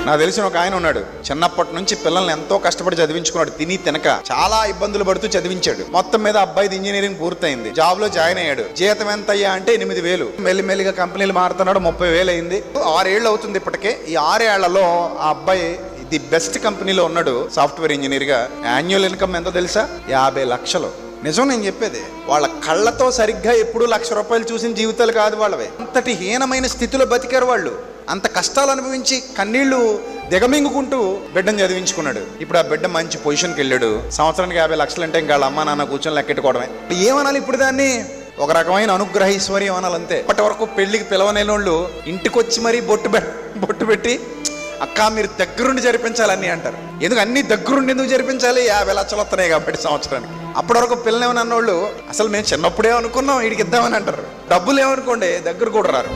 నాకు తెలిసిన ఒక ఆయన ఉన్నాడు, చిన్నప్పటి నుంచి పిల్లల్ని ఎంతో కష్టపడి చదివించుకున్నాడు. తిని తినక చాలా ఇబ్బందులు పడుతూ చదివించాడు. మొత్తం మీద అబ్బాయిది ఇంజనీరింగ్ పూర్తయింది, జాబ్ లో జాయిన్ అయ్యాడు. జీతం ఎంత అయ్యా అంటే 8,000. మెల్లిమెల్లిగా కంపెనీలు మారుతున్నాడు, 30,000 అయింది. 6 ఏళ్ళు అవుతుంది ఇప్పటికే. ఈ 6 ఏళ్లలో ఆ అబ్బాయి ది బెస్ట్ కంపెనీలో ఉన్నాడు సాఫ్ట్వేర్ ఇంజనీర్ గా. యాన్యువల్ ఇన్కమ్ ఎంతో తెలుసా? 50 లక్షలు. నిజం నేను చెప్పేది. వాళ్ళ కళ్ళతో సరిగ్గా ఎప్పుడు ₹1,00,000 చూసిన జీవితాలు కాదు వాళ్ళవి. అంతటి హీనమైన స్థితిలో బతికారు వాళ్ళు. అంత కష్టాలు అనుభవించి కన్నీళ్లు దిగమింగుకుంటూ బిడ్డను చదివించుకున్నాడు. ఇప్పుడు ఆ బిడ్డ మంచి పొజిషన్కి వెళ్ళాడు. సంవత్సరానికి 50 లక్షలు అంటే ఇంకా వాళ్ళ అమ్మ నాన్న కూర్చొని లెక్కెట్టుకోవడమే. ఏమనాలి ఇప్పుడు దాన్ని? ఒక రకమైన అనుగ్రహైశ్వర్యం అనాలి అంతే. అప్పటి వరకు పెళ్లికి పిలవనేళ్ళు ఇంటికి వచ్చి మరీ బొట్టు పెట్టి అక్క మీరు దగ్గరుండి జరిపించాలని అంటారు. ఎందుకు అన్ని దగ్గరుండి ఎందుకు జరిపించాలి? 50 లక్షలు వస్తున్నాయి కాబట్టి సంవత్సరానికి. అప్పటి వరకు పిల్లలేమని అన్నోళ్ళు అసలు మేము చిన్నప్పుడే అనుకున్నాం వీడికి ఇద్దామని అంటారు. డబ్బులు ఏమనుకోండి దగ్గర కూడా రారు.